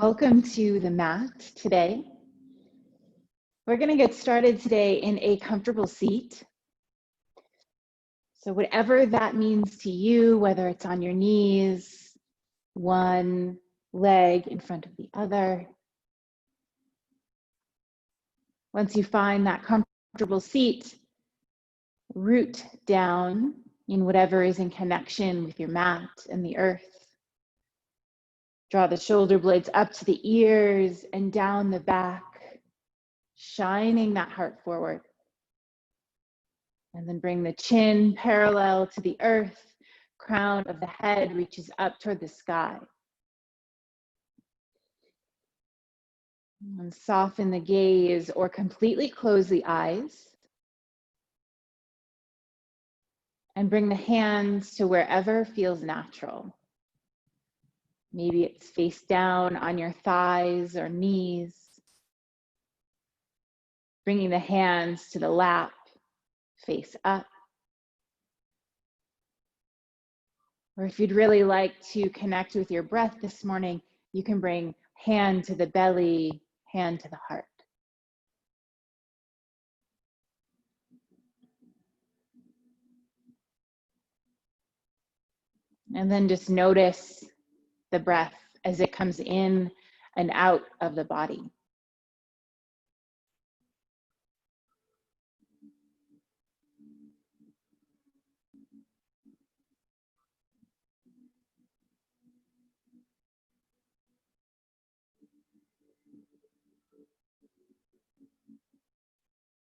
Welcome to the mat today. We're going to get started today in a comfortable seat. So whatever that means to you, whether it's on your knees, one leg in front of the other. Once you find that comfortable seat, root down in whatever is in connection with your mat and the earth. Draw the shoulder blades up to the ears and down the back, shining that heart forward. And then bring the chin parallel to the earth, crown of the head reaches up toward the sky. And soften the gaze or completely close the eyes. And bring the hands to wherever feels natural. Maybe it's face down on your thighs or knees. Bringing the hands to the lap, face up. Or if you'd really like to connect with your breath this morning, you can bring hand to the belly, hand to the heart. And then just notice the breath as it comes in and out of the body.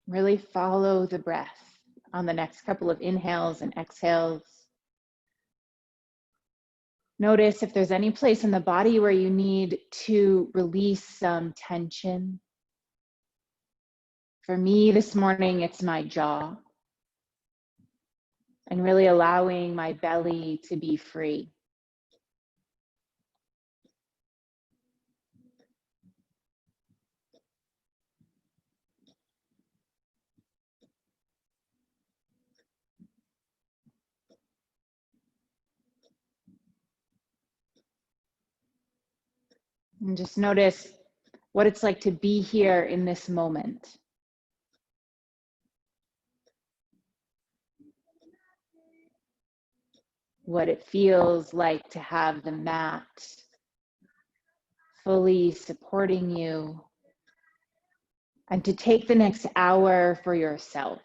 Really follow the breath on the next couple of inhales and exhales. Notice if there's any place in the body where you need to release some tension. For me this morning, it's my jaw. And really allowing my belly to be free. And just notice what it's like to be here in this moment. What it feels like to have the mat fully supporting you and to take the next hour for yourself.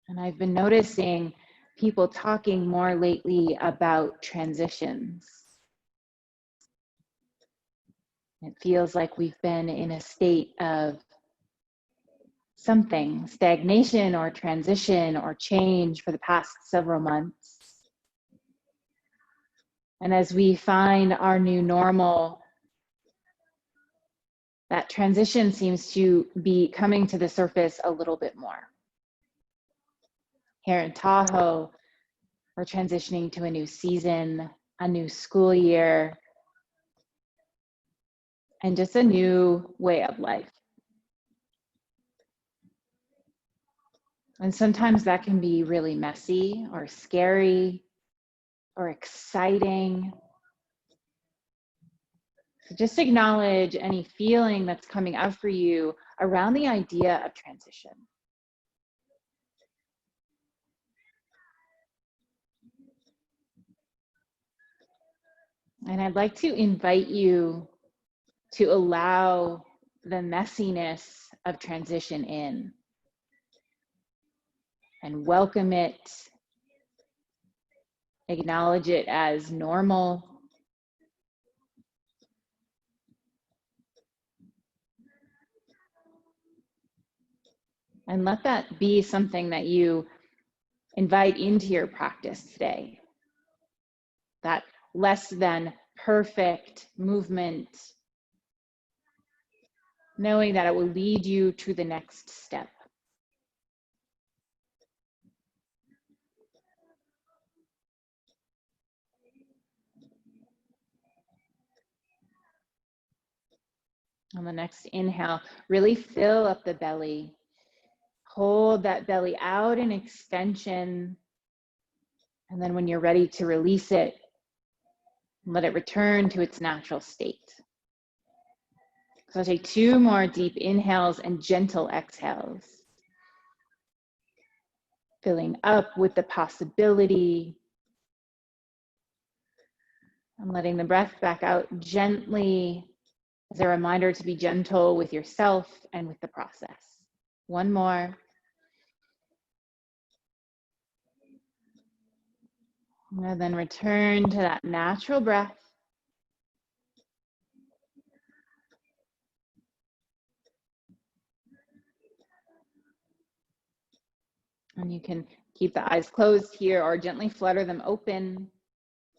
And I've been noticing people talking more lately about transitions. It feels like we've been in a state of something, stagnation or transition or change for the past several months. And as we find our new normal, that transition seems to be coming to the surface a little bit more. Here in Tahoe, we're transitioning to a new season, a new school year, and just a new way of life. And sometimes that can be really messy or scary or exciting. So just acknowledge any feeling that's coming up for you around the idea of transition. And I'd like to invite you to allow the messiness of transition in and welcome it, acknowledge it as normal. And let that be something that you invite into your practice today. That less than perfect movement, knowing that it will lead you to the next step. On the next inhale, really fill up the belly. Hold that belly out in extension. And then when you're ready to release it, let it return to its natural state. So take 2 more deep inhales and gentle exhales. Filling up with the possibility and letting the breath back out gently as a reminder to be gentle with yourself and with the process. 1 more. And then return to that natural breath. And you can keep the eyes closed here or gently flutter them open.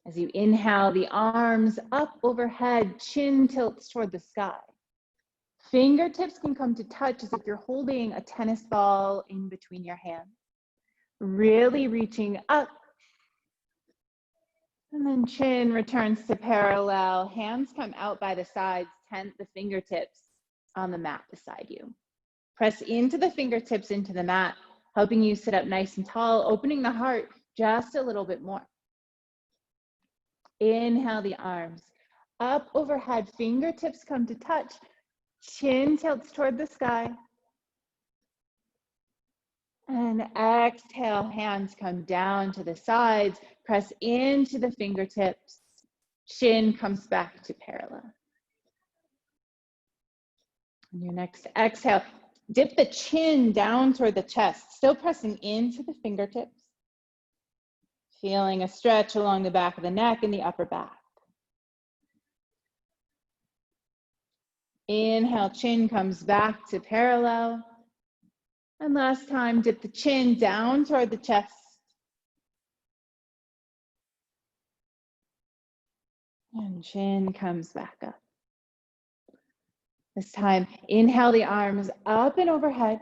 As you inhale, the arms up overhead, chin tilts toward the sky. Fingertips can come to touch as if you're holding a tennis ball in between your hands. Really reaching up. And then chin returns to parallel. Hands come out by the sides, tent the fingertips on the mat beside you. Press into the fingertips into the mat, helping you sit up nice and tall, opening the heart just a little bit more. Inhale the arms up overhead, fingertips come to touch, chin tilts toward the sky. And exhale, hands come down to the sides, press into the fingertips, chin comes back to parallel. On your next exhale, dip the chin down toward the chest, still pressing into the fingertips. Feeling a stretch along the back of the neck and the upper back. Inhale, chin comes back to parallel. And last time, dip the chin down toward the chest. And chin comes back up. This time, inhale the arms up and overhead.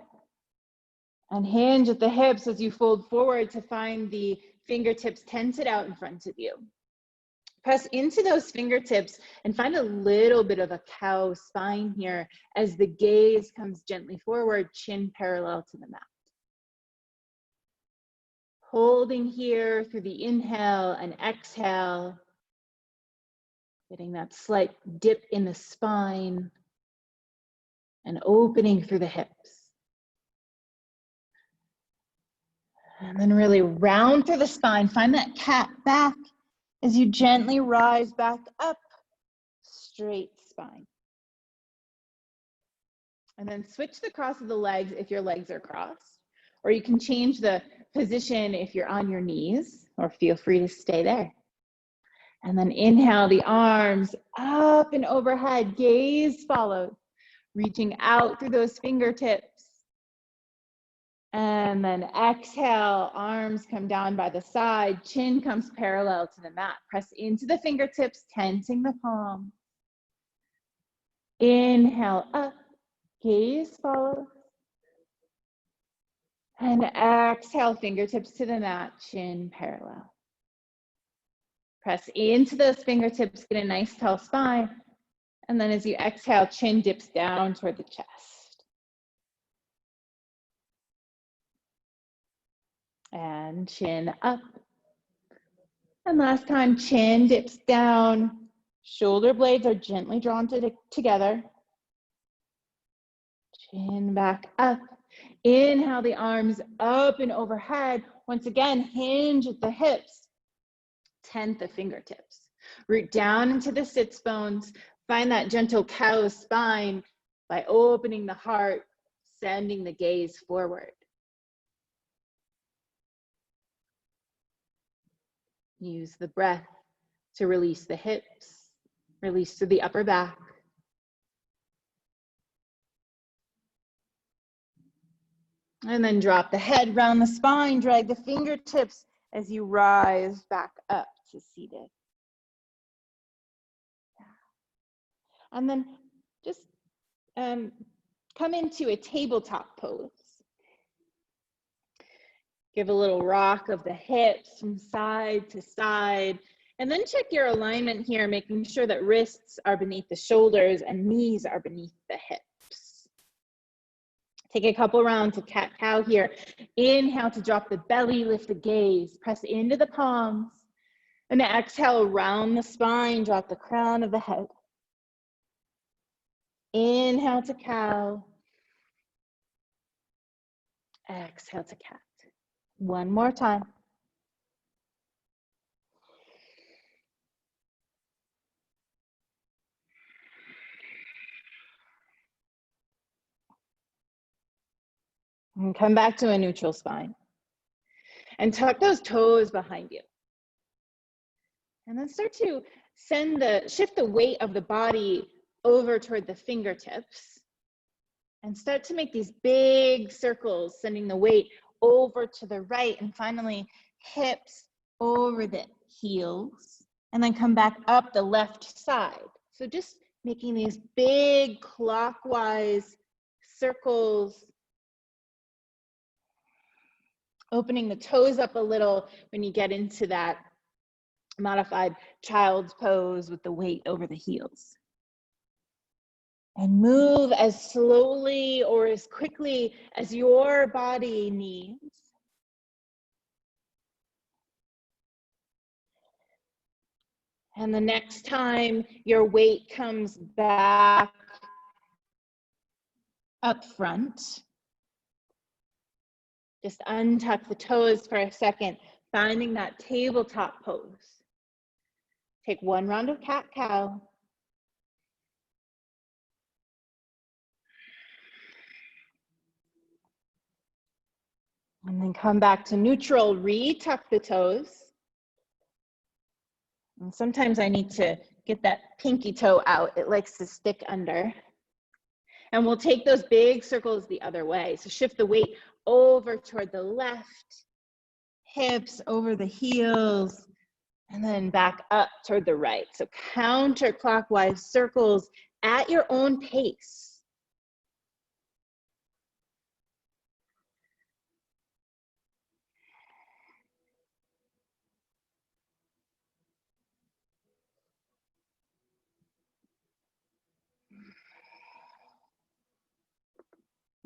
And hinge at the hips as you fold forward to find the fingertips tented out in front of you. Press into those fingertips and find a little bit of a cow spine here as the gaze comes gently forward, chin parallel to the mat. Holding here through the inhale and exhale, getting that slight dip in the spine and opening through the hips. And then really round through the spine, find that cat back as you gently rise back up, straight spine. And then switch the cross of the legs if your legs are crossed, or you can change the position if you're on your knees, or feel free to stay there. And then inhale the arms up and overhead, gaze follows, reaching out through those fingertips. And then exhale, arms come down by the side, chin comes parallel to the mat. Press into the fingertips, tenting the palm. Inhale up, gaze follows. And exhale, fingertips to the mat, chin parallel. Press into those fingertips, get a nice tall spine. And then as you exhale, chin dips down toward the chest. And chin up. And last time, chin dips down. Shoulder blades are gently drawn together. Chin back up. Inhale the arms up and overhead. Once again, hinge at the hips. Tent the fingertips. Root down into the sits bones. Find that gentle cow spine by opening the heart, sending the gaze forward. Use the breath to release the hips, release through the upper back. And then drop the head round the spine, drag the fingertips as you rise back up to seated. And then just come into a tabletop pose. Give a little rock of the hips from side to side. And then check your alignment here, making sure that wrists are beneath the shoulders and knees are beneath the hips. Take a couple rounds of cat-cow here. Inhale to drop the belly, lift the gaze, press into the palms. And exhale, round the spine, drop the crown of the head. Inhale to cow. Exhale to cat. One more time. And come back to a neutral spine. And tuck those toes behind you. And then start to shift the weight of the body over toward the fingertips. And start to make these big circles, sending the weight over to the right. And finally, hips over the heels. And then come back up the left side. So just making these big clockwise circles. Opening the toes up a little when you get into that modified child's pose with the weight over the heels. And move as slowly or as quickly as your body needs. And the next time your weight comes back up front, just untuck the toes for a second, finding that tabletop pose. Take one round of cat-cow. And then come back to neutral, re-tuck the toes. And sometimes I need to get that pinky toe out. It likes to stick under. And we'll take those big circles the other way. So shift the weight over toward the left, hips over the heels, and then back up toward the right. So counterclockwise circles at your own pace.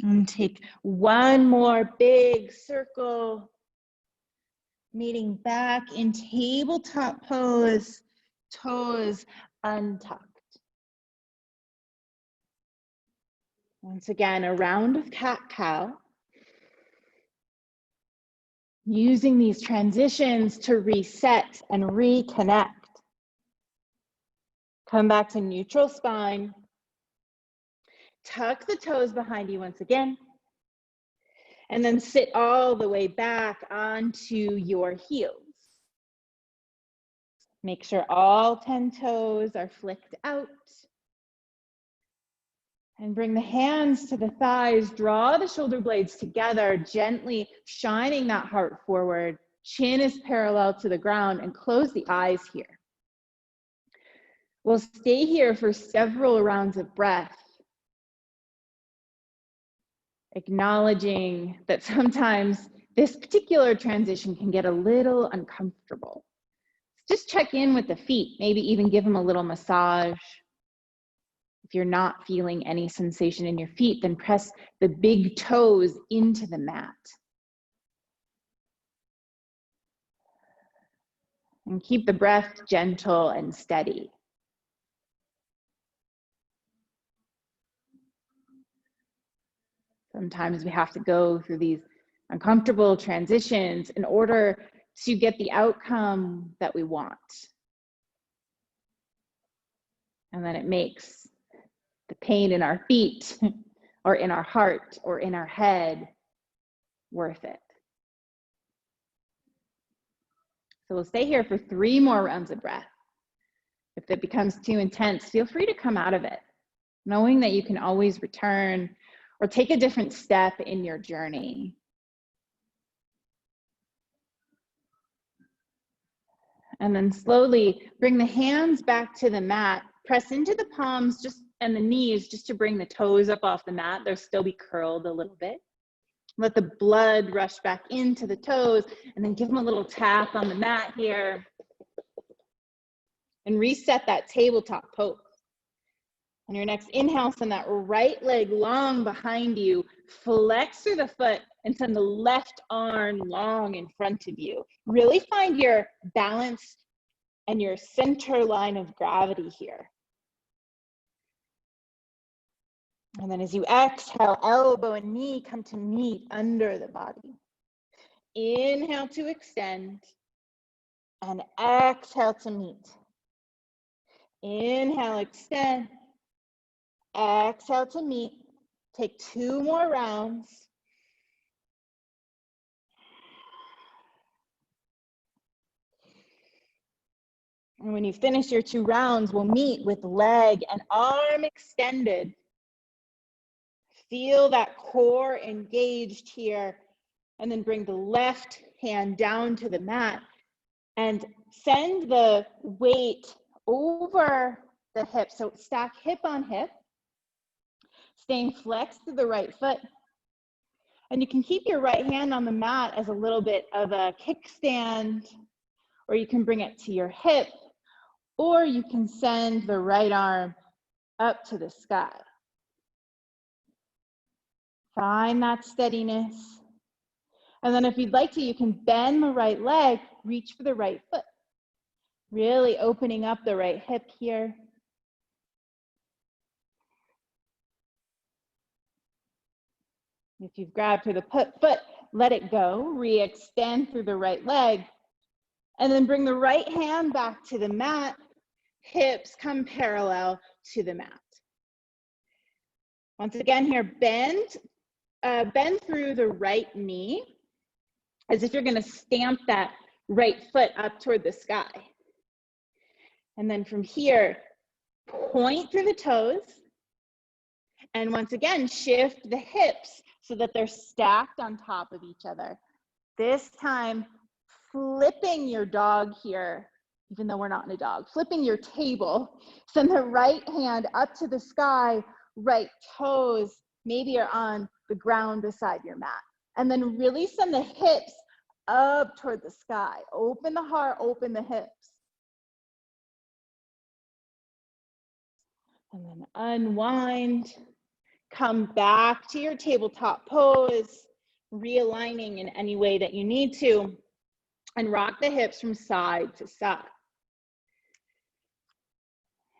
And take one more big circle, meeting back in tabletop pose, toes untucked. Once again, a round of cat-cow. Using these transitions to reset and reconnect. Come back to neutral spine. Tuck the toes behind you once again. And then sit all the way back onto your heels. Make sure all 10 toes are flicked out. And bring the hands to the thighs. Draw the shoulder blades together, gently shining that heart forward. Chin is parallel to the ground, and close the eyes here. We'll stay here for several rounds of breath, acknowledging that sometimes this particular transition can get a little uncomfortable. Just check in with the feet, maybe even give them a little massage. If you're not feeling any sensation in your feet, then press the big toes into the mat. And keep the breath gentle and steady. Sometimes we have to go through these uncomfortable transitions in order to get the outcome that we want. And then it makes the pain in our feet or in our heart or in our head worth it. So we'll stay here for 3 more rounds of breath. If it becomes too intense, feel free to come out of it, knowing that you can always return or take a different step in your journey. And then slowly bring the hands back to the mat. Press into the palms and the knees just to bring the toes up off the mat. They'll still be curled a little bit. Let the blood rush back into the toes, and then give them a little tap on the mat here. and reset that tabletop pose. On your next inhale, send that right leg long behind you, flex through the foot, and send the left arm long in front of you. Really find your balance and your center line of gravity here. And then as you exhale, elbow and knee come to meet under the body. Inhale to extend, and exhale to meet. Inhale, extend. Exhale to meet. Take 2 more rounds. And when you finish your 2 rounds, we'll meet with leg and arm extended. Feel that core engaged here. And then bring the left hand down to the mat and send the weight over the hip. So stack hip on hip, staying flexed to the right foot. And you can keep your right hand on the mat as a little bit of a kickstand, or you can bring it to your hip, or you can send the right arm up to the sky. Find that steadiness. And then if you'd like to, you can bend the right leg, reach for the right foot. Really opening up the right hip here. If you've grabbed for the foot, let it go. Re-extend through the right leg. And then bring the right hand back to the mat. Hips come parallel to the mat. Once again here, bend through the right knee as if you're going to stamp that right foot up toward the sky. And then from here, point through the toes. And once again, shift the hips so that they're stacked on top of each other. This time, flipping your dog here, even though we're not in a dog, flipping your table. Send the right hand up to the sky, right toes maybe are on the ground beside your mat. And then really send the hips up toward the sky. Open the heart, open the hips. And then unwind. Come back to your tabletop pose, realigning in any way that you need to, and rock the hips from side to side.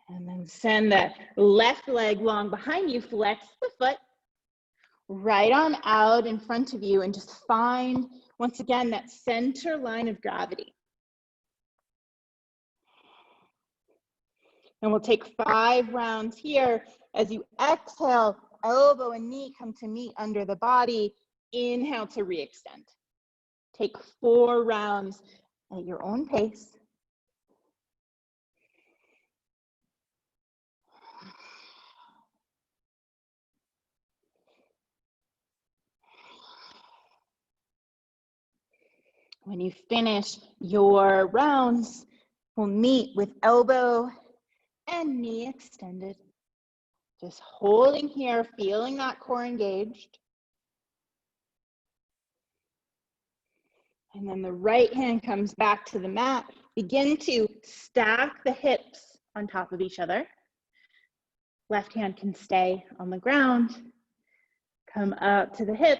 And then send the left leg long behind you, flex the foot, right arm out in front of you, and just find, once again, that center line of gravity. And we'll take 5 rounds here. As you exhale, elbow and knee come to meet under the body. Inhale to re-extend. Take 4 rounds at your own pace. When you finish your rounds, we'll meet with elbow and knee extended. Just holding here, feeling that core engaged. And then the right hand comes back to the mat. Begin to stack the hips on top of each other. Left hand can stay on the ground. Come up to the hip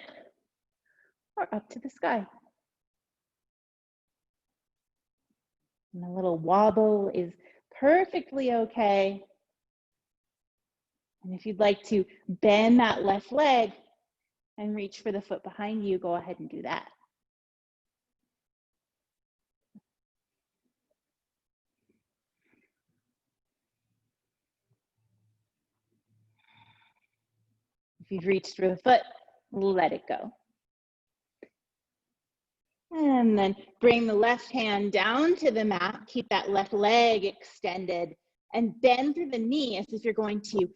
or up to the sky. And a little wobble is perfectly okay. And if you'd like to bend that left leg and reach for the foot behind you, go ahead and do that. If you've reached for the foot, let it go. And then bring the left hand down to the mat. Keep that left leg extended and bend through the knee as if you're going to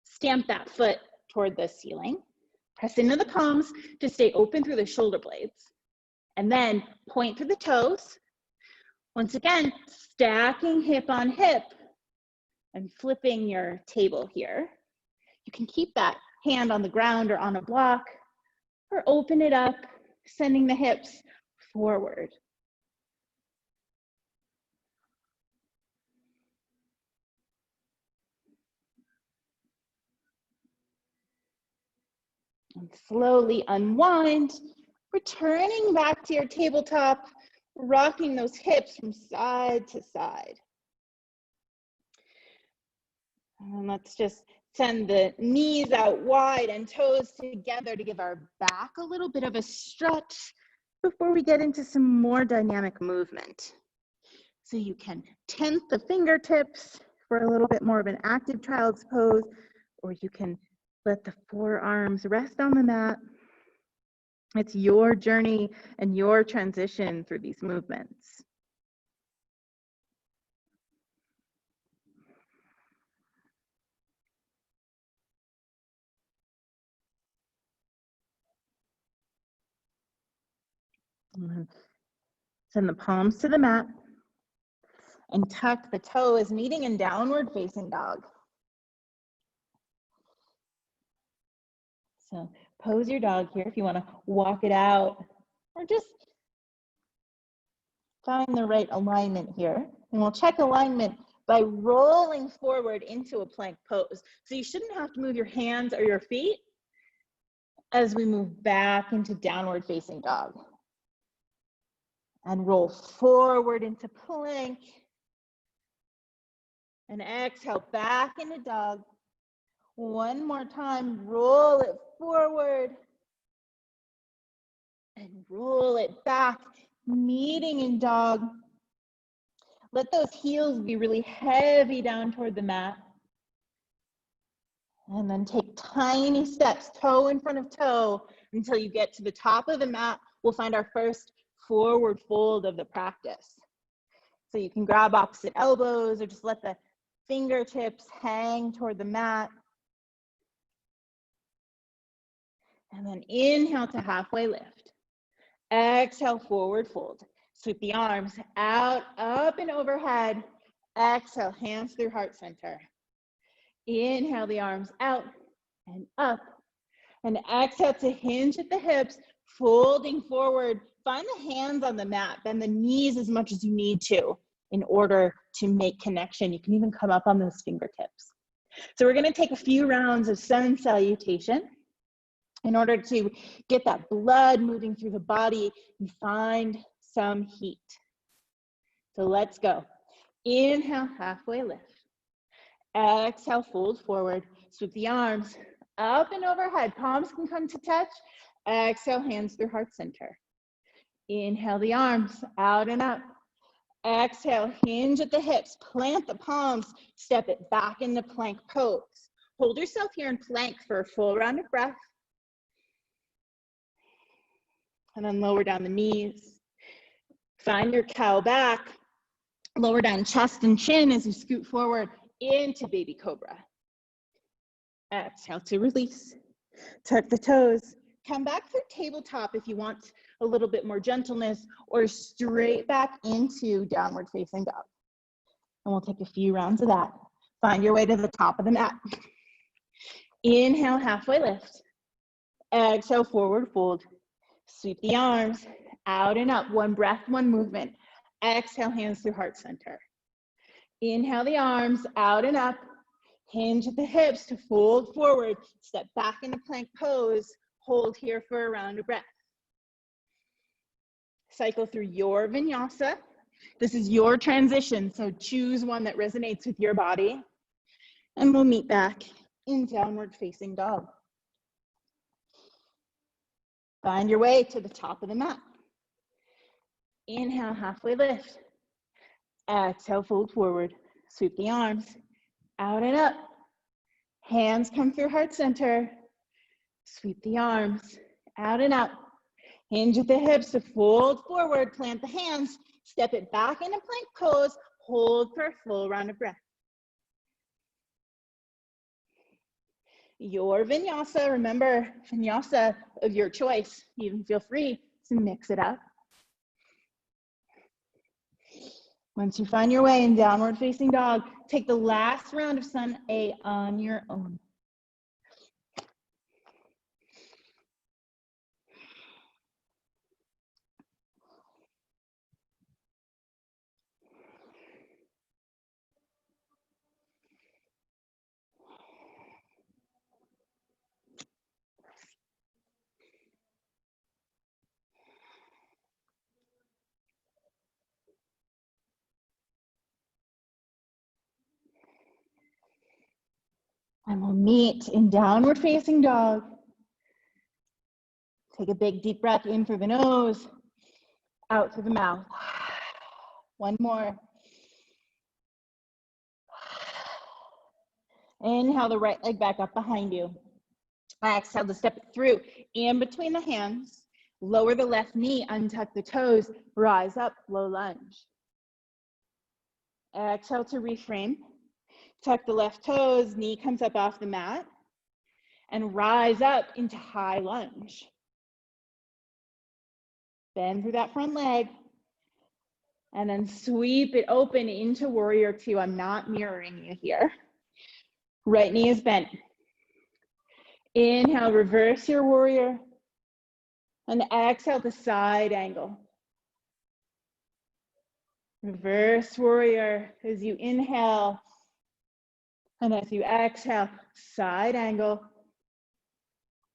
stamp that foot toward the ceiling. Press into the palms to stay open through the shoulder blades. And then point through the toes. Once again, stacking hip on hip and flipping your table here. You can keep that hand on the ground or on a block, or open it up, sending the hips forward. And slowly unwind, returning back to your tabletop, rocking those hips from side to side. And let's just send the knees out wide and toes together to give our back a little bit of a stretch before we get into some more dynamic movement. So you can tense the fingertips for a little bit more of an active child's pose, or you can let the forearms rest on the mat. It's your journey and your transition through these movements. Send the palms to the mat and tuck the toes, meeting in downward facing dog. So pose your dog here if you want to walk it out, or just find the right alignment here. And we'll check alignment by rolling forward into a plank pose. So you shouldn't have to move your hands or your feet as we move back into downward facing dog. And roll forward into plank. And exhale back into dog. One more time, roll it forward. And roll it back, meeting in dog. Let those heels be really heavy down toward the mat. And then take tiny steps, toe in front of toe, until you get to the top of the mat. We'll find our first forward fold of the practice. So you can grab opposite elbows or just let the fingertips hang toward the mat. And then inhale to halfway lift. Exhale, forward fold. Sweep the arms out, up and overhead. Exhale, hands through heart center. Inhale the arms out and up. And exhale to hinge at the hips, folding forward. Find the hands on the mat. Bend the knees as much as you need to in order to make connection. You can even come up on those fingertips. So we're going to take a few rounds of sun salutation in order to get that blood moving through the body and find some heat. So let's go. Inhale, halfway lift. Exhale, fold forward. Sweep the arms up and overhead. Palms can come to touch. Exhale, hands through heart center. Inhale the arms out and up. Exhale, hinge at the hips. Plant the palms. Step it back into plank pose. Hold yourself here in plank for a full round of breath. And then lower down the knees. Find your cow back. Lower down chest and chin as you scoot forward into baby cobra. Exhale to release. Tuck the toes. Come back through tabletop if you want a little bit more gentleness, or straight back into downward facing dog. And we'll take a few rounds of that. Find your way to the top of the mat. Inhale, halfway lift. Exhale, forward fold. Sweep the arms out and up. One breath, one movement. Exhale, hands through heart center. Inhale the arms out and up. Hinge at the hips to fold forward. Step back into plank pose. Hold here for a round of breath. Cycle through your vinyasa. This is your transition, so choose one that resonates with your body. And we'll meet back in downward facing dog. Find your way to the top of the mat. Inhale, halfway lift. Exhale, fold forward. Sweep the arms out and up. Hands come through heart center. Sweep the arms out and up. Hinge at the hips to fold forward. Plant the hands. Step it back into plank pose. Hold for a full round of breath. Your vinyasa, remember, vinyasa of your choice. You can feel free to mix it up. Once you find your way in downward facing dog, take the last round of sun A on your own. And we'll meet in downward facing dog. Take a big deep breath in through the nose, out through the mouth. One more. Inhale the right leg back up behind you. Exhale to step it through in between the hands. Lower the left knee, untuck the toes, rise up, low lunge. Exhale to reframe. Tuck the left toes, knee comes up off the mat, and rise up into high lunge. Bend through that front leg, and then sweep it open into warrior two. I'm not mirroring you here. Right knee is bent. Inhale, reverse your warrior, and exhale to side angle. Reverse warrior as you inhale, and as you exhale, side angle.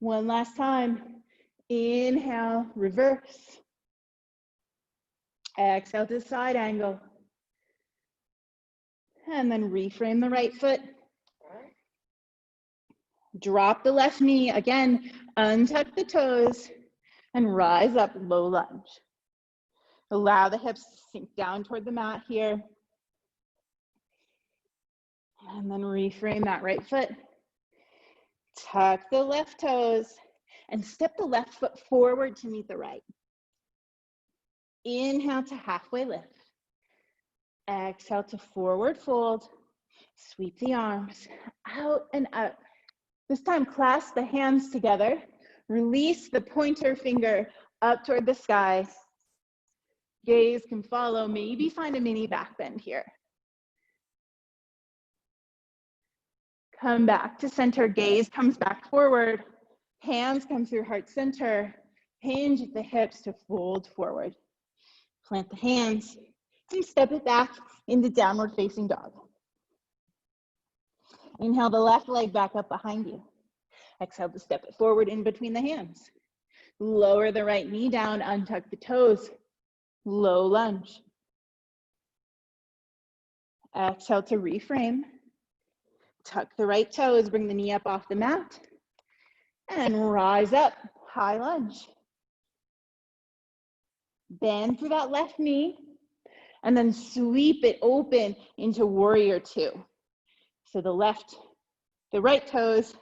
One last time. Inhale, reverse. Exhale to side angle. And then reframe the right foot. Drop the left knee. Again, untuck the toes and rise up, low lunge. Allow the hips to sink down toward the mat here. And then reframe that right foot. Tuck the left toes and step the left foot forward to meet the right. Inhale to halfway lift. Exhale to forward fold. Sweep the arms out and out. This time, clasp the hands together. Release the pointer finger up toward the sky. Gaze can follow. Maybe find a mini back bend here. Come back to center. Gaze comes back forward. Hands come through heart center. Hinge at the hips to fold forward. Plant the hands and step it back into downward facing dog. Inhale the left leg back up behind you. Exhale to step it forward in between the hands. Lower the right knee down, untuck the toes. Low lunge. Exhale to reframe. Tuck the right toes, bring the knee up off the mat. And rise up, high lunge. Bend through that left knee. And then sweep it open into warrior two. So the right toes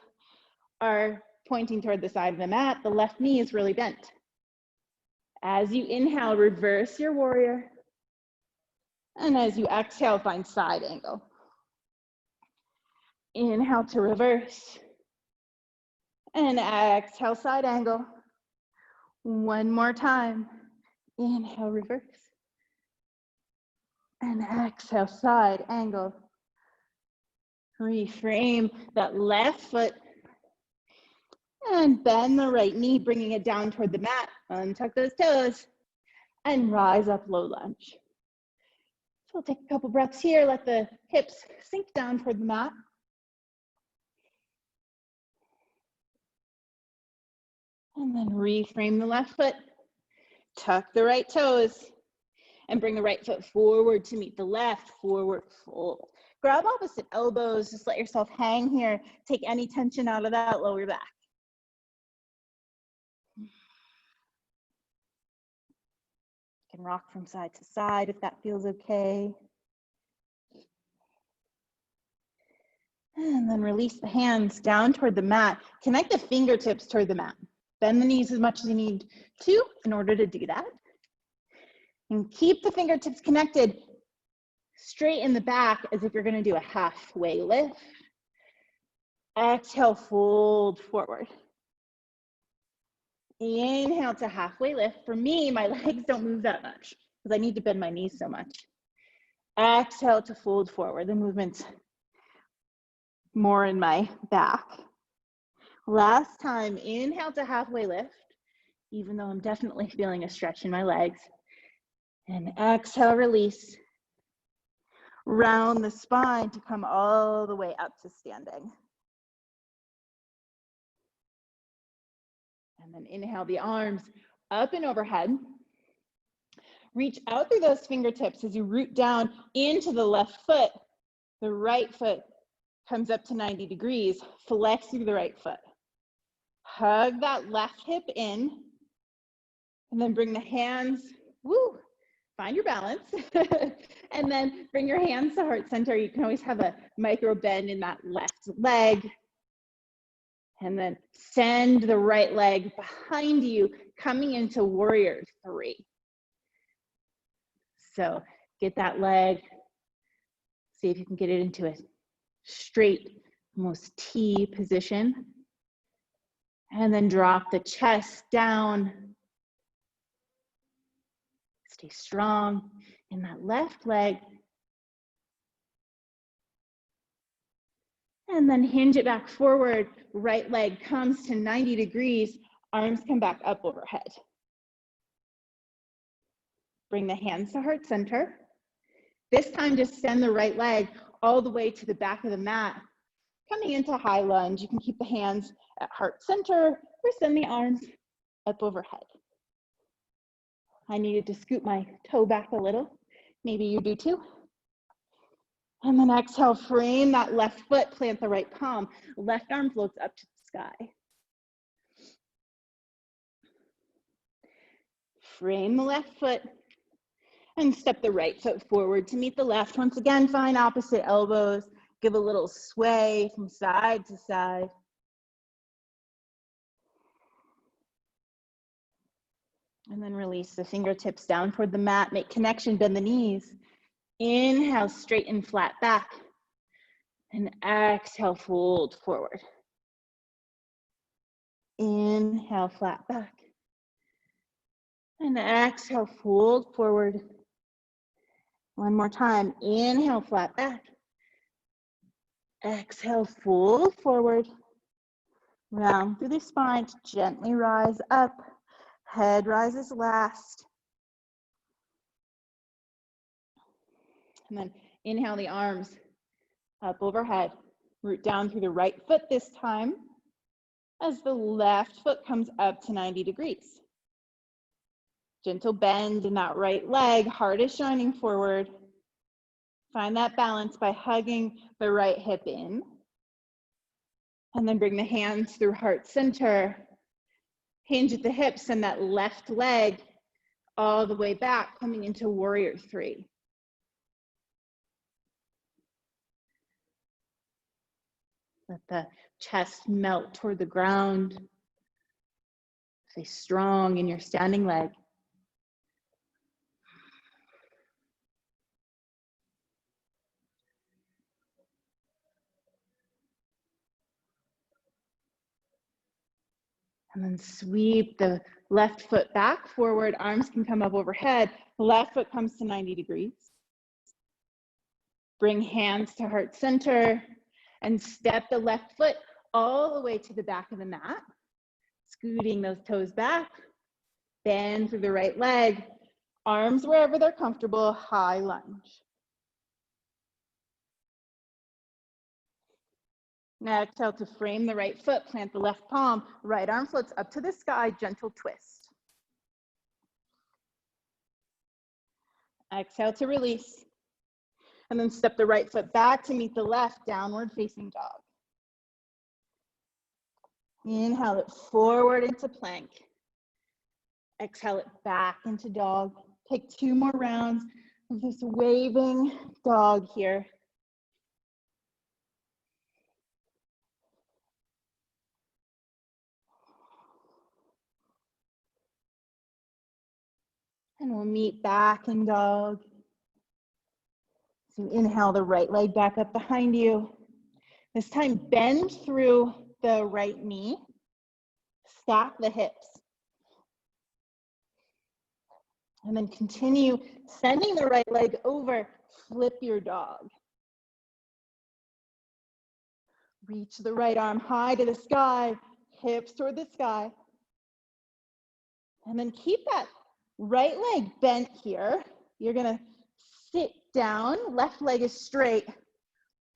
are pointing toward the side of the mat. The left knee is really bent. As you inhale, reverse your warrior. And as you exhale, find side angle. Inhale to reverse. And exhale, side angle. One more time. Inhale, reverse. And exhale, side angle. Reframe that left foot. And bend the right knee, bringing it down toward the mat. Untuck those toes. And rise up, low lunge. So we'll take a couple breaths here. Let the hips sink down toward the mat. And then reframe the left foot. Tuck the right toes. And bring the right foot forward to meet the left, forward fold. Grab opposite elbows, just let yourself hang here. Take any tension out of that, lower back. You can rock from side to side if that feels okay. And then release the hands down toward the mat. Connect the fingertips toward the mat. Bend the knees as much as you need to in order to do that. And keep the fingertips connected straight in the back as if you're going to do a halfway lift. Exhale, fold forward. Inhale to halfway lift. For me, my legs don't move that much because I need to bend my knees so much. Exhale to fold forward. The movement's more in my back. Last time, inhale to halfway lift, even though I'm definitely feeling a stretch in my legs. And exhale, release. Round the spine to come all the way up to standing. And then inhale the arms up and overhead. Reach out through those fingertips as you root down into the left foot. The right foot comes up to 90 degrees, flex through the right foot. Hug that left hip in, and then bring the hands, woo, find your balance, and then bring your hands to heart center. You can always have a micro bend in that left leg, and then send the right leg behind you, coming into warrior three. So get that leg, see if you can get it into a straight, almost T position. And then drop the chest down. Stay strong in that left leg. And then hinge it back forward. Right leg comes to 90 degrees. Arms come back up overhead. Bring the hands to heart center. This time, just send the right leg all the way to the back of the mat. Coming into high lunge, you can keep the hands at heart center or send the arms up overhead. I needed to scoot my toe back a little. Maybe you do too. And then exhale, frame that left foot, plant the right palm. Left arm floats up to the sky. Frame the left foot and step the right foot forward to meet the left. Once again, find opposite elbows. Give a little sway from side to side. And then release the fingertips down toward the mat. Make connection, bend the knees. Inhale, straighten flat back. And exhale, fold forward. Inhale, flat back. And exhale, fold forward. One more time. Inhale, flat back. Exhale, fold forward. Round through the spine, gently rise up. Head rises last. And then inhale the arms up overhead. Root down through the right foot this time as the left foot comes up to 90 degrees. Gentle bend in that right leg, heart is shining forward. Find that balance by hugging the right hip in. And then bring the hands through heart center. Hinge at the hips, send that left leg all the way back, coming into warrior three. Let the chest melt toward the ground. Stay strong in your standing leg. And then sweep the left foot back forward. Arms can come up overhead. Left foot comes to 90 degrees. Bring hands to heart center and step the left foot all the way to the back of the mat. Scooting those toes back. Bend through the right leg. Arms wherever they're comfortable. High lunge. Now exhale to frame the right foot, plant the left palm, right arm floats up to the sky, gentle twist. Exhale to release. And then step the right foot back to meet the left, downward facing dog. Inhale it forward into plank. Exhale it back into dog. Take 2 more rounds of this waving dog here. And we'll meet back in dog. So inhale the right leg back up behind you. This time bend through the right knee. Stack the hips. And then continue sending the right leg over. Flip your dog. Reach the right arm high to the sky. Hips toward the sky. And then keep that right leg bent here. You're gonna sit down, left leg is straight,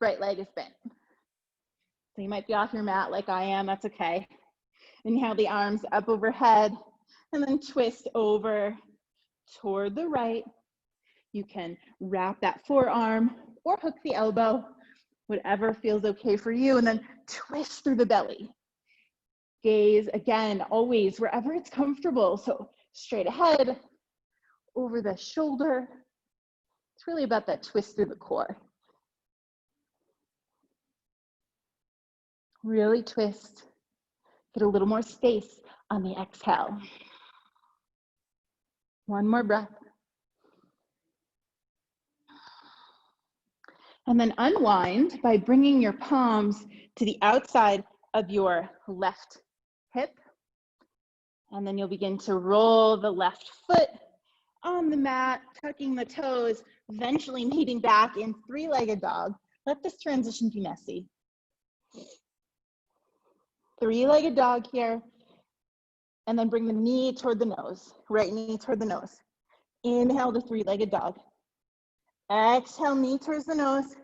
right leg is bent. So you might be off your mat like I am, that's okay. Inhale the arms up overhead and then twist over toward the right. You can wrap that forearm or hook the elbow, whatever feels okay for you, and then twist through the belly. Gaze, again, always wherever it's comfortable. So straight ahead, over the shoulder. It's really about that twist through the core. Really twist. Get a little more space on the exhale. One more breath. And then unwind by bringing your palms to the outside of your left hip. And then you'll begin to roll the left foot on the mat, tucking the toes, eventually meeting back in three-legged dog. Let this transition be messy. Three-legged dog here. And then bring the knee toward the nose, right knee toward the nose. Inhale the three-legged dog. Exhale, knee towards the nose.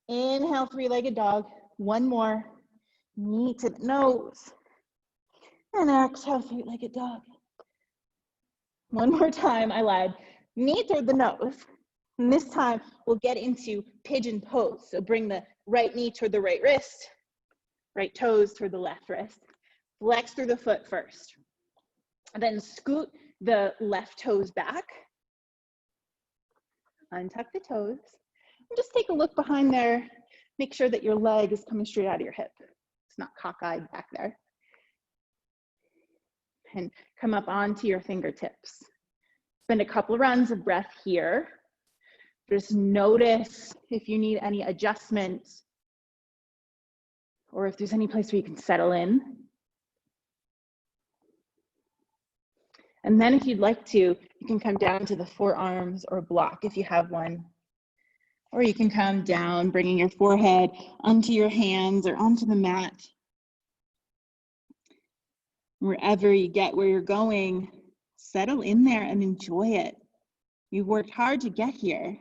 Inhale, three-legged dog. One more, knee to the nose. And exhale, three-legged dog. One more time, I lied. Knee toward the nose. And this time, we'll get into pigeon pose. So bring the right knee toward the right wrist, right toes toward the left wrist. Flex through the foot first. And then scoot the left toes back. Untuck the toes. And just take a look behind there. Make sure that your leg is coming straight out of your hip. It's not cockeyed back there. And come up onto your fingertips. Spend a couple rounds of breath here. Just notice if you need any adjustments or if there's any place where you can settle in. And then if you'd like to, you can come down to the forearms or block if you have one. Or you can come down, bringing your forehead onto your hands or onto the mat. Wherever you get where you're going, settle in there and enjoy it. You've worked hard to get here.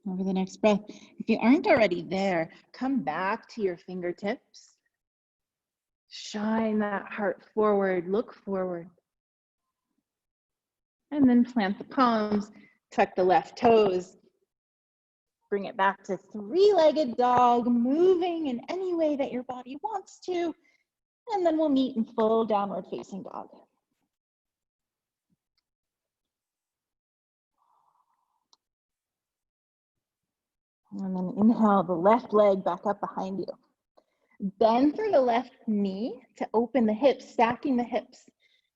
Over the next breath, if you aren't already there, come back to your fingertips. Shine that heart forward, look forward. And then plant the palms, tuck the left toes. Bring it back to three-legged dog, moving in any way that your body wants to. And then we'll meet in full downward facing dog. And then inhale the left leg back up behind you. Bend through the left knee to open the hips, stacking the hips.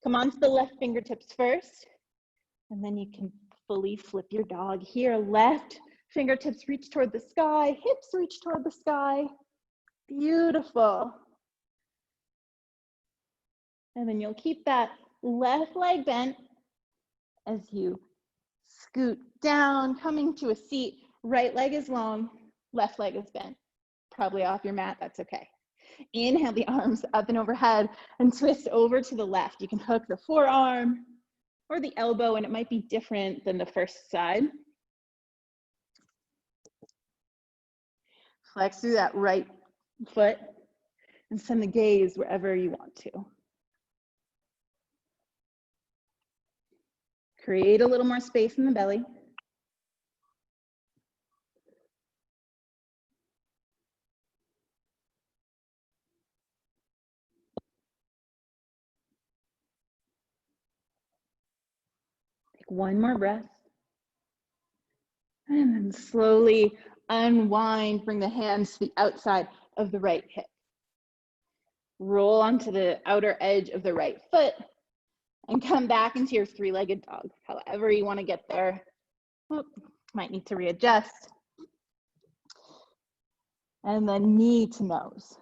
Come onto the left fingertips first, and then you can fully flip your dog here. Left fingertips reach toward the sky, hips reach toward the sky. Beautiful. And then you'll keep that left leg bent as you scoot down, coming to a seat. Right leg is long, left leg is bent. Probably off your mat, that's okay. Inhale the arms up and overhead and twist over to the left. You can hook the forearm or the elbow, and it might be different than the first side. Flex through that right foot and send the gaze wherever you want to. Create a little more space in the belly. Take one more breath. And then slowly unwind, bring the hands to the outside of the right hip. Roll onto the outer edge of the right foot and come back into your three-legged dog. However you want to get there. Oh, might need to readjust. And then knee to nose.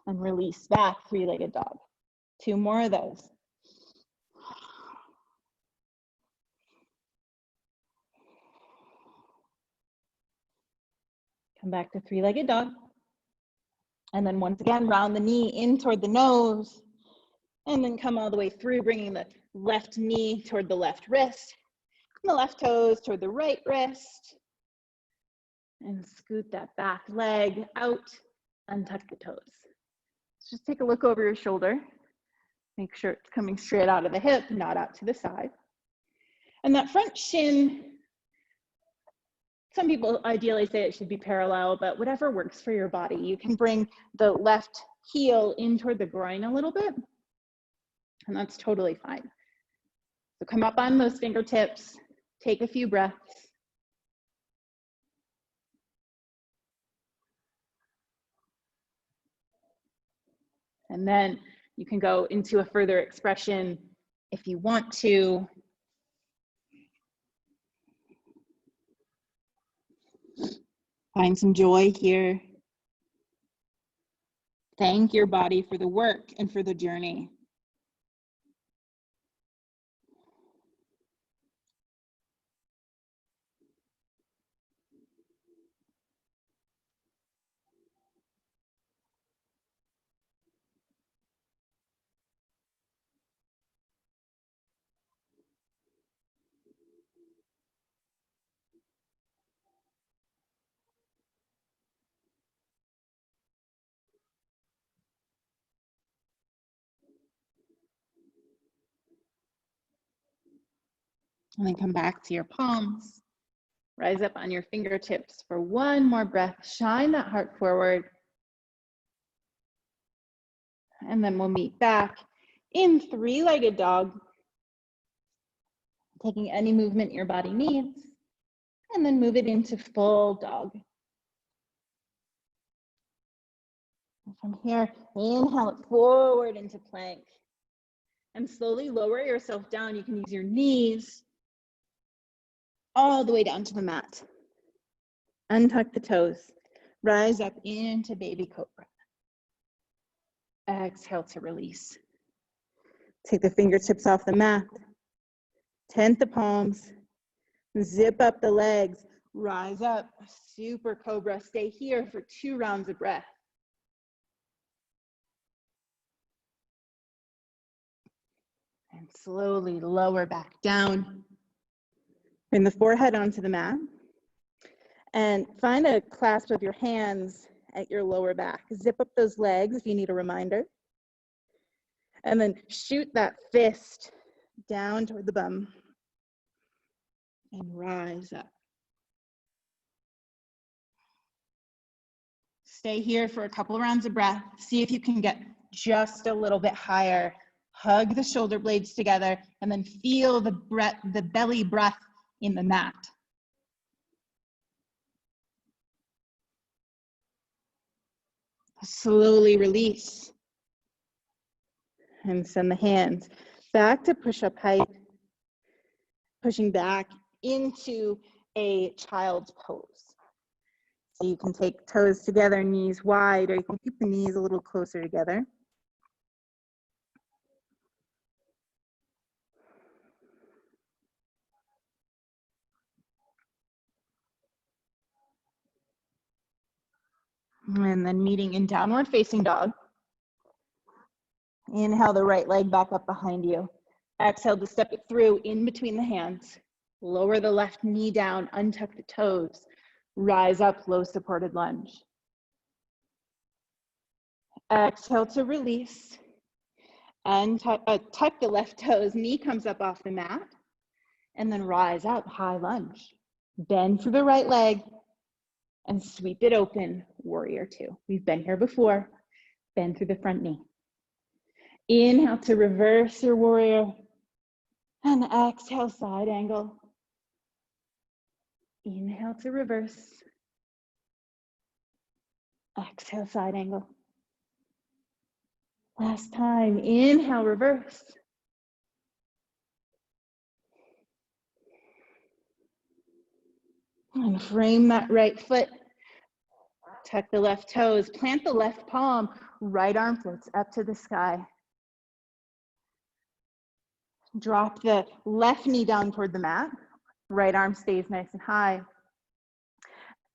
And release back, three-legged dog. Two more of those. Come back to three-legged dog. And then once again, round the knee in toward the nose. And then come all the way through, bringing the left knee toward the left wrist, and the left toes toward the right wrist. And scoot that back leg out, untuck the toes. Just take a look over your shoulder. Make sure it's coming straight out of the hip, not out to the side. And that front shin, some people ideally say it should be parallel, but whatever works for your body. You can bring the left heel in toward the groin a little bit, and that's totally fine. So come up on those fingertips, take a few breaths. And then you can go into a further expression if you want to. Find some joy here. Thank your body for the work and for the journey. And then come back to your palms. Rise up on your fingertips for one more breath. Shine that heart forward. And then we'll meet back in three-legged dog, taking any movement your body needs, and then move it into full dog. And from here, inhale it forward into plank. And slowly lower yourself down. You can use your knees all the way down to the mat. Untuck the toes. Rise up into baby cobra. Exhale to release. Take the fingertips off the mat. Tent the palms. Zip up the legs. Rise up. Super cobra. Stay here for 2 rounds of breath. And slowly lower back down. Bring the forehead onto the mat. And find a clasp of your hands at your lower back. Zip up those legs if you need a reminder. And then shoot that fist down toward the bum. And rise up. Stay here for a couple of rounds of breath. See if you can get just a little bit higher. Hug the shoulder blades together and then feel the breath, the belly breath in the mat. Slowly release. And send the hands back to push-up height, pushing back into a child's pose. So you can take toes together, knees wide, or you can keep the knees a little closer together. And then meeting in downward facing dog. Inhale the right leg back up behind you. Exhale to step it through in between the hands. Lower the left knee down, untuck the toes. Rise up, low supported lunge. Exhale to release. And tuck the left toes, knee comes up off the mat. And then rise up, high lunge. Bend through the right leg and sweep it open, warrior 2. We've been here before. Bend through the front knee. Inhale to reverse your warrior. And exhale, side angle. Inhale to reverse. Exhale, side angle. Last time, inhale, reverse. And frame that right foot. Tuck the left toes, plant the left palm, right arm floats up to the sky. Drop the left knee down toward the mat. Right arm stays nice and high.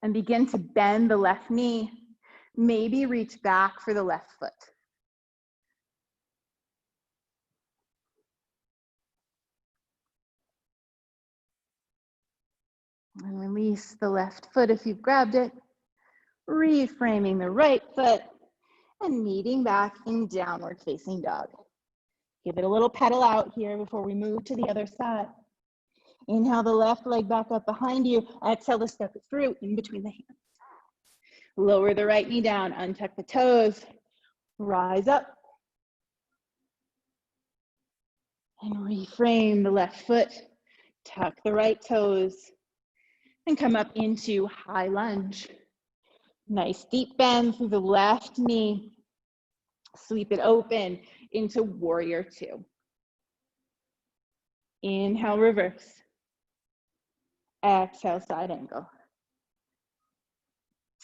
And begin to bend the left knee. Maybe reach back for the left foot. And release the left foot if you've grabbed it. Reframing the right foot and meeting back in downward facing dog. Give it a little pedal out here before we move to the other side. Inhale the left leg back up behind you. Exhale to step it through in between the hands. Lower the right knee down, untuck the toes, rise up. And reframe the left foot, tuck the right toes, and come up into high lunge. Nice deep bend through the left knee. Sweep it open into warrior two. Inhale, reverse. Exhale, side angle.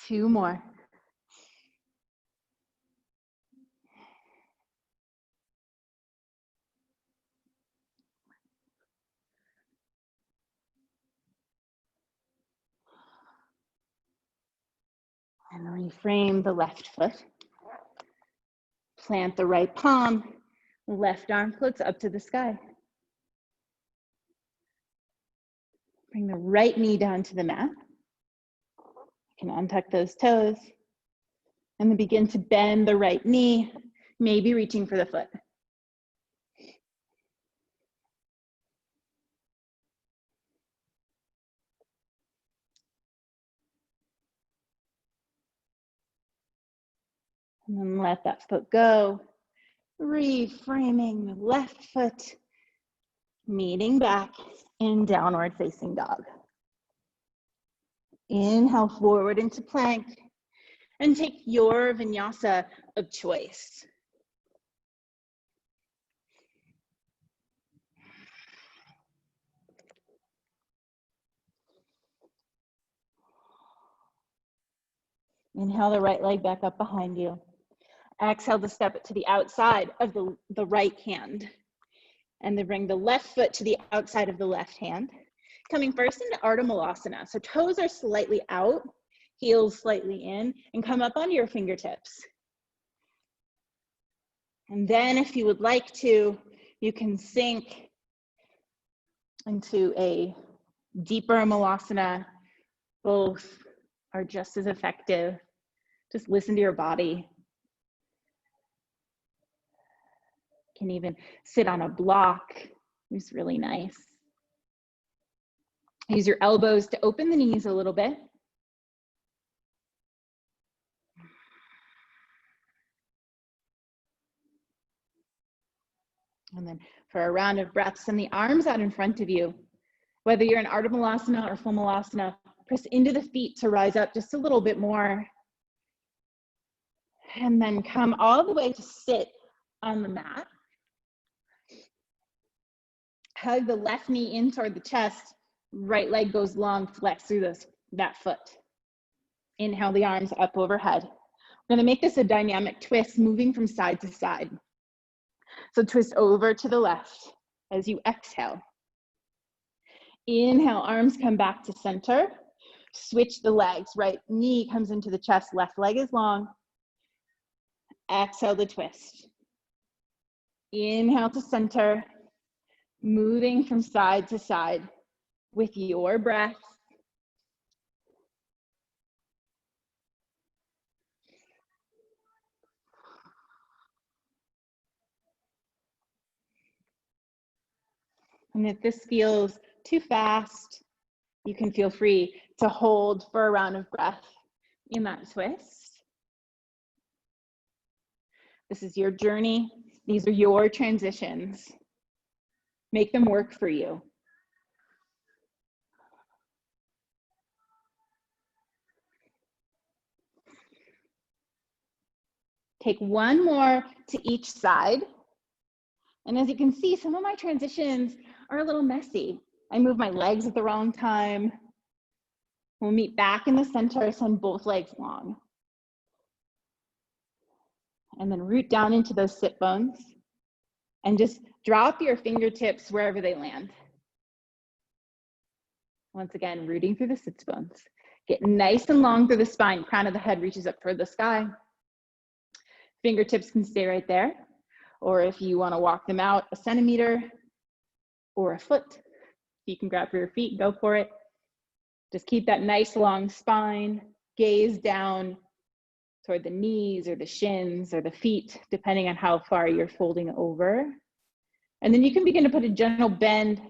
Two more. And reframe the left foot. Plant the right palm. Left arm floats up to the sky. Bring the right knee down to the mat. You can untuck those toes. And then begin to bend the right knee, maybe reaching for the foot. And then let that foot go. Reframing the left foot, meeting back in downward facing dog. Inhale forward into plank and take your vinyasa of choice. Inhale the right leg back up behind you. Exhale to step it to the outside of the right hand. And then bring the left foot to the outside of the left hand. Coming first into Ardha Malasana. So toes are slightly out, heels slightly in, and come up onto your fingertips. And then if you would like to, you can sink into a deeper Malasana. Both are just as effective. Just listen to your body. You can even sit on a block. It's really nice. Use your elbows to open the knees a little bit. And then for a round of breaths, send the arms out in front of you. Whether you're in Ardha Malasana or full Malasana, press into the feet to rise up just a little bit more. And then come all the way to sit on the mat. Hug the left knee in toward the chest. Right leg goes long, flex through that foot. Inhale the arms up overhead. We're gonna make this a dynamic twist, moving from side to side. So twist over to the left as you exhale. Inhale, arms come back to center. Switch the legs. Right knee comes into the chest, left leg is long. Exhale the twist. Inhale to center, moving from side to side with your breath. And if this feels too fast, you can feel free to hold for a round of breath in that twist. This is your journey. These are your transitions. Make them work for you. Take one more to each side. And as you can see, some of my transitions are a little messy. I move my legs at the wrong time. We'll meet back in the center, send both legs long. And then root down into those sit bones and just drop your fingertips wherever they land. Once again, rooting through the sits bones. Get nice and long through the spine. Crown of the head reaches up toward the sky. Fingertips can stay right there. Or if you want to walk them out a centimeter or a foot, you can grab for your feet, go for it. Just keep that nice long spine. Gaze down toward the knees or the shins or the feet, depending on how far you're folding over. And then you can begin to put a gentle bend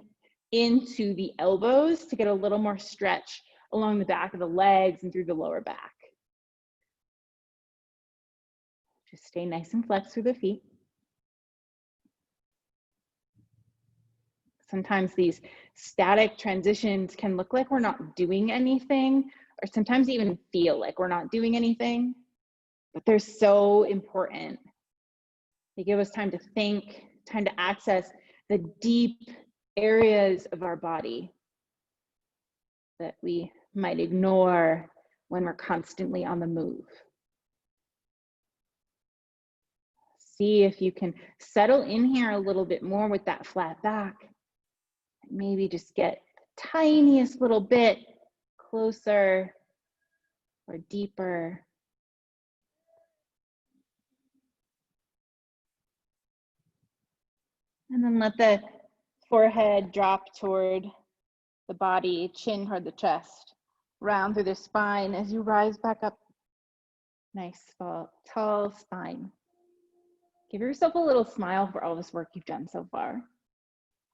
into the elbows to get a little more stretch along the back of the legs and through the lower back. Just stay nice and flexed through the feet. Sometimes these static transitions can look like we're not doing anything, or sometimes even feel like we're not doing anything, but they're so important. They give us time to think, time to access the deep areas of our body that we might ignore when we're constantly on the move. See if you can settle in here a little bit more with that flat back. Maybe just get the tiniest little bit closer or deeper. And then let the forehead drop toward the body, chin toward the chest, round through the spine as you rise back up. Nice, tall spine. Give yourself a little smile for all this work you've done so far.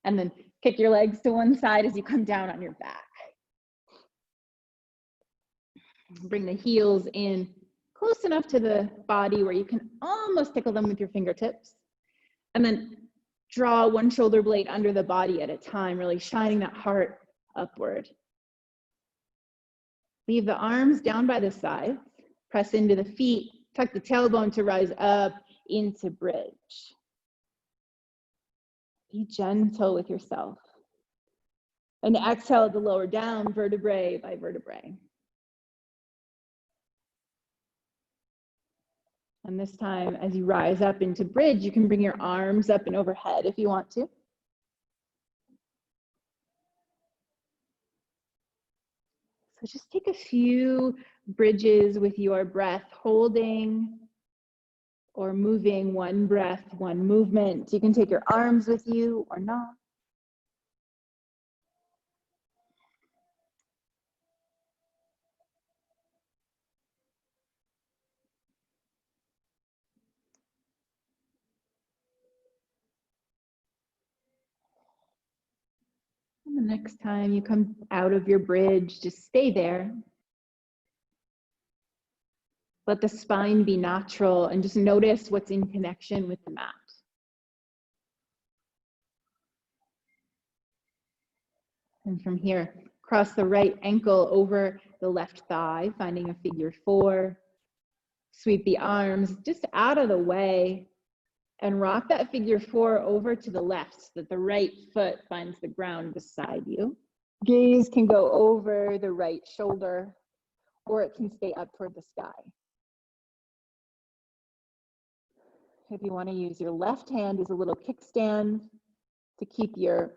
And then kick your legs to one side as you come down on your back. Bring the heels in close enough to the body where you can almost tickle them with your fingertips. And then draw one shoulder blade under the body at a time, really shining that heart upward. Leave the arms down by the sides. Press into the feet. Tuck the tailbone to rise up into bridge. Be gentle with yourself. And exhale to lower down vertebrae by vertebrae. And this time, as you rise up into bridge, you can bring your arms up and overhead if you want to. So just take a few bridges with your breath, holding or moving one breath, one movement. You can take your arms with you or not. And the next time you come out of your bridge, just stay there. Let the spine be natural and just notice what's in connection with the mat. And from here, cross the right ankle over the left thigh, finding a figure 4. Sweep the arms just out of the way and rock that figure 4 over to the left so that the right foot finds the ground beside you. Gaze can go over the right shoulder, or it can stay up toward the sky. If you want to use your left hand as a little kickstand to keep your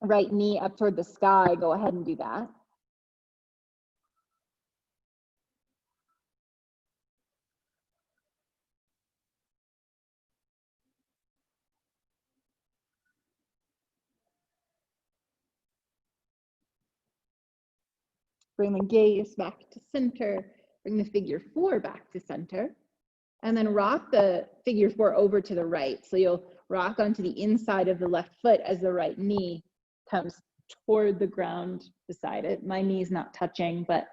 right knee up toward the sky, go ahead and do that. Bring the gaze back to center. Bring the figure 4 back to center. And then rock the figure 4 over to the right. So you'll rock onto the inside of the left foot as the right knee comes toward the ground beside it. My knee's not touching, but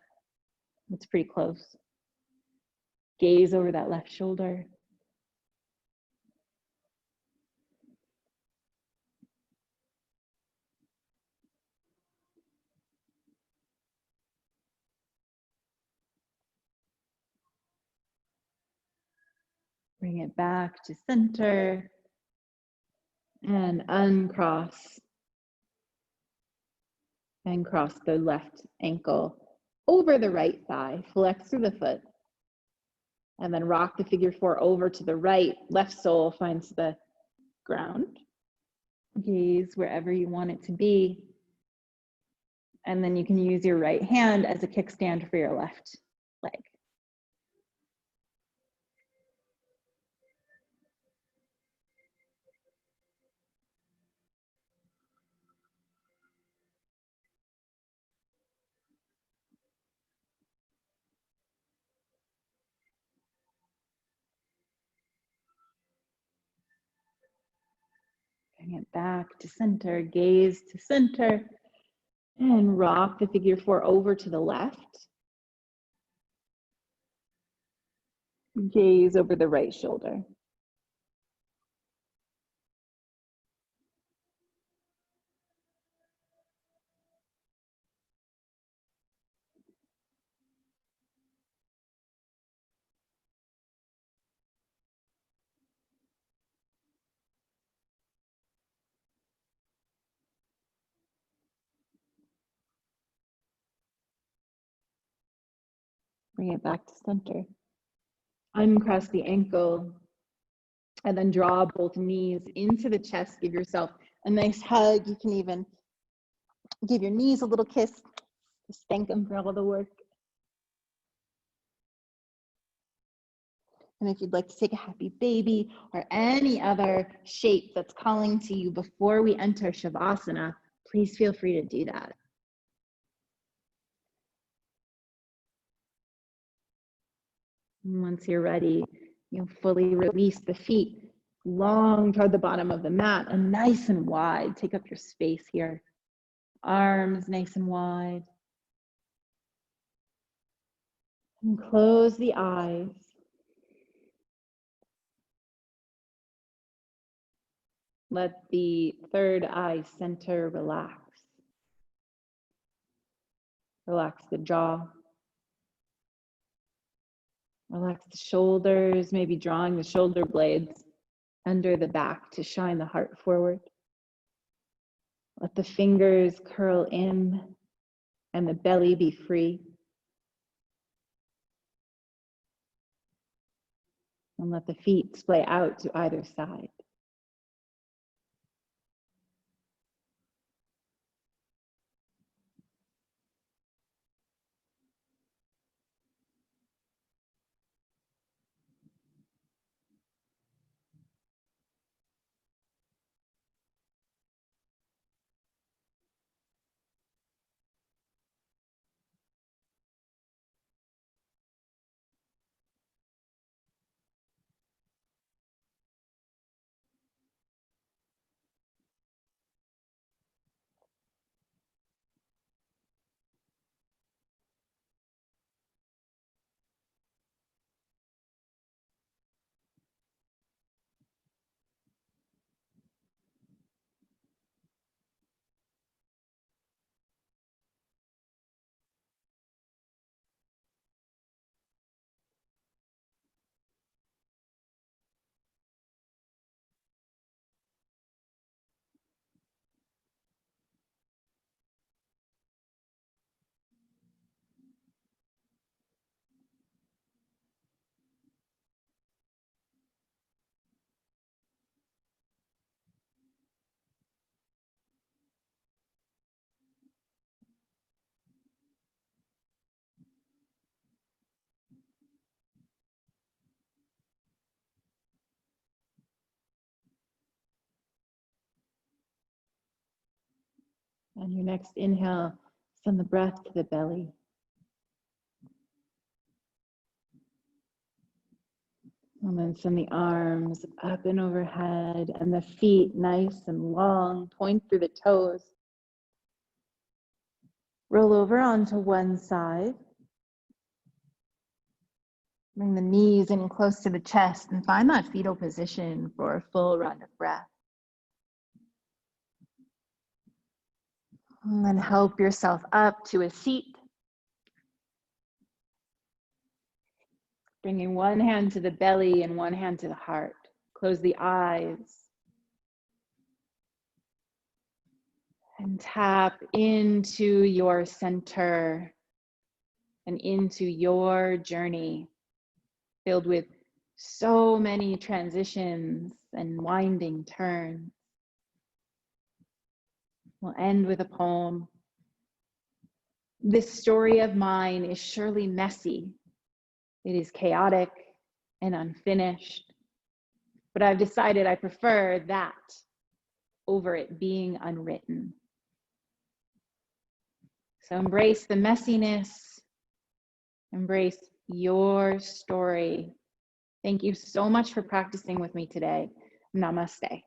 it's pretty close. Gaze over that left shoulder. Bring it back to center and uncross and cross the left ankle over the right thigh, flex through the foot, and then rock the figure 4 over to the right. Left sole finds the ground. Gaze wherever you want it to be. And then you can use your right hand as a kickstand for your left leg. Bring it back to center, gaze to center, and rock the figure four over to the left. Gaze over the right shoulder. Bring it back to center. Uncross the ankle and then draw both knees into the chest. Give yourself a nice hug. You can even give your knees a little kiss. Just thank them for all the work. And if you'd like to take a happy baby or any other shape that's calling to you before we enter Shavasana, please feel free to do that. And once you're ready, you'll fully release the feet long toward the bottom of the mat and nice and wide. Take up your space here. Arms nice and wide. And close the eyes. Let the third eye center relax. Relax the jaw. Relax the shoulders, maybe drawing the shoulder blades under the back to shine the heart forward. Let the fingers curl in and the belly be free. And let the feet splay out to either side. And your next inhale, send the breath to the belly. And then send the arms up and overhead and the feet nice and long, point through the toes. Roll over onto one side. Bring the knees in close to the chest and find that fetal position for a full round of breath. And then help yourself up to a seat. Bringing one hand to the belly and one hand to the heart. Close the eyes. And tap into your center and into your journey filled with so many transitions and winding turns. We'll end with a poem. This story of mine is surely messy. It is chaotic and unfinished, but I've decided I prefer that over it being unwritten. So embrace the messiness, embrace your story. Thank you so much for practicing with me today. Namaste.